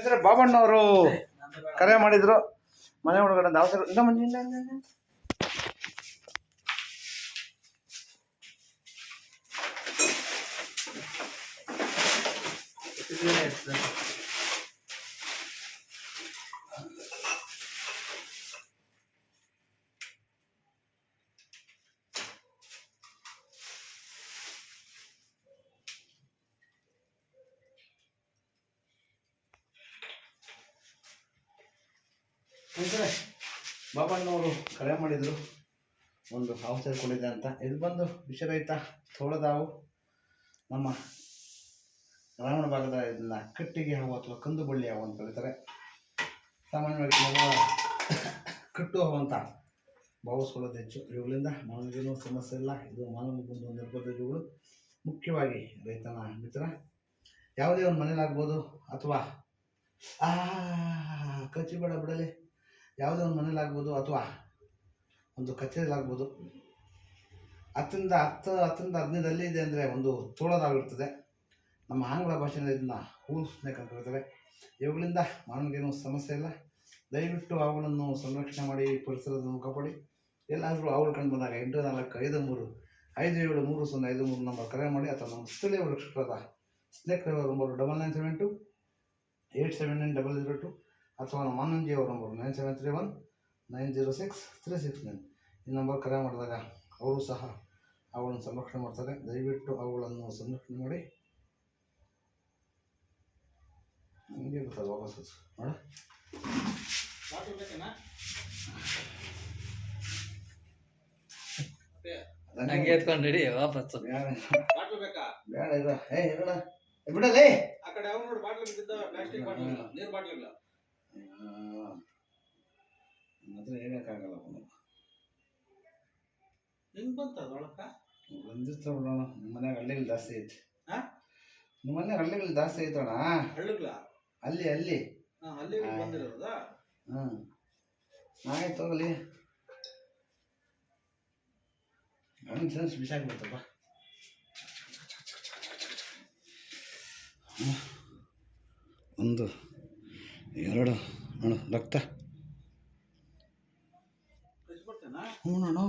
ಸ್ನೇಹಿತರೆ ಬಾಬಣ್ಣವರು ಕರೆ ಮಾಡಿದ್ರು ಮನೆ ಒಳಗಡೆ ಅವಸರ ಇಲ್ಲ ಮಂಜಿಲ್ಲ ಸ್ನೇಹಿತರೆ ಬಾಬಣ್ಣವರು ಕರೆ ಮಾಡಿದರು ಒಂದು ಹಾವು ಸೇರಿಕೊಂಡಿದೆ ಅಂತ. ಇದು ಬಂದು ವಿಷರಹಿತ ತೋಳದಾವು. ನಮ್ಮ ಗ್ರಾಮೀಣ ಭಾಗದ ಇದನ್ನ ಕಟ್ಟಿಗೆ ಹಾವು ಅಥವಾ ಕಂದು ಬಳ್ಳಿ ಹಾವು ಅಂತ ಕರೀತಾರೆ. ಸಾಮಾನ್ಯವಾಗಿ ಕಟ್ಟು ಹಾವು ಅಂತ ಭಾವಿಸ್ಕೊಳ್ಳೋದು ಹೆಚ್ಚು. ಇವುಗಳಿಂದ ಮಾನವನಿಗೇನೂ ಸಮಸ್ಯೆ ಇಲ್ಲ. ಇದು ಮಾನವನಿಗೊಂದು ನಿರ್ಬಂಧಗಳು. ಮುಖ್ಯವಾಗಿ ರೈತನ ಮಿತ್ರ ಯಾವುದೇ ಒಂದು ಮನೇಲಾಗ್ಬೋದು ಅಥವಾ ಕಚ್ಚಿಬೇಡ ಬಿಡಲಿ ಯಾವುದೇ ಒಂದು ಮನೇಲಾಗ್ಬೋದು ಅಥವಾ ಒಂದು ಕಚೇರಿಲಾಗ್ಬೋದು. 10ರಿಂದ 15 ಅಲ್ಲೇ ಇದೆ ಅಂದರೆ ಒಂದು ತೋಳದಾಗಿರ್ತದೆ. ನಮ್ಮ ಆಂಗ್ಲ ಭಾಷೆಯಲ್ಲಿ ಇದನ್ನು ಹೂಲ್ ಸ್ನೇಕ್ ಅಂತ ಕರೀತಾರೆ. ಇವುಗಳಿಂದ ಮಾನವನಿಗೇನು ಸಮಸ್ಯೆ ಇಲ್ಲ. ದಯವಿಟ್ಟು ಅವುಗಳನ್ನು ಸಂರಕ್ಷಣೆ ಮಾಡಿ, ಪರಿಸರವನ್ನು ಕಾಪಾಡಿ. ಎಲ್ಲಾದರೂ ಅವುಗಳು ಕಂಡು ಬಂದಾಗ 8453530553 ನಂಬರ್ ಕರೆ ಮಾಡಿ ಅಥವಾ ನಮ್ಮ ಸ್ಥಳೀಯ ವೃಕ್ಷಕರಾದ ಸ್ನೇಕ್ ನಂಬರ್ 9972879002 ಅಥವಾ ನಮ್ಮ ಆನಂದಿಯವರ ನಂಬರ್ 9731906369 ಈ ನಂಬರ್ ಕರೆ ಮಾಡಿದಾಗ ಅವರು ಸಹ ಅವುಗಳನ್ನು ಸಂರಕ್ಷಣೆ ಮಾಡ್ತಾರೆ. ದಯವಿಟ್ಟು ಅವುಗಳನ್ನು ಸಂರಕ್ಷಣೆ ಮಾಡಿ. ಹಂಗೆ ಗೊತ್ತಲ್ಲ ವಾಪಸ್ ನೋಡ ಹಂಗೆ ಎತ್ಕೊಂಡು ರೆಡಿ ವಾಪಸ್ ಬೇಡ ಇರ ಇರೋಣ ಬಿಡಲೇ ಆ ಕಡೆ ಅವ್ನು ನೋಡಿ ಬಾಟ್ಲು ಬಿದ್ದಿದ್ದಾವೆ, ಪ್ಲಾಸ್ಟಿಕ್ ಬಾಟ್ಲು ಇಲ್ಲ, ನೀರು ಬಾಟ್ಲು ಇಲ್ಲ. ಮಾತ್ರ ಹೇಳಕ್ಕಾಗಲ್ಲ. ಹೆಂಗ್ ಬಂತ ಅದೊಳಕ ಬಂದಿರ್ತಾವ ಬಿಡೋಣ. ನಿಮ್ಮ ಮನ್ಯಾಗ ಹಳ್ಳಿಗಳು ಜಾಸ್ತಿ ಐತಿ. ನಿಮ್ಮ ಮನ್ಯಾಗ ಹಳ್ಳಿಗಳು ಜಾಸ್ತಿ ಐತೋಣ. ಹಳ್ಳಿಗಳ ಅಲ್ಲಿ ಅಲ್ಲಿ ಬಂದಿರೋದ. ಆಯ್ತು ಹೋಗಲಿ. ಸೆನ್ಸ್ ಬಿಸಾಕ್ಬಿಡ್ತಪ್ಪ. ಒಂದು 2 ರಕ್ತ ಹ್ಞೂ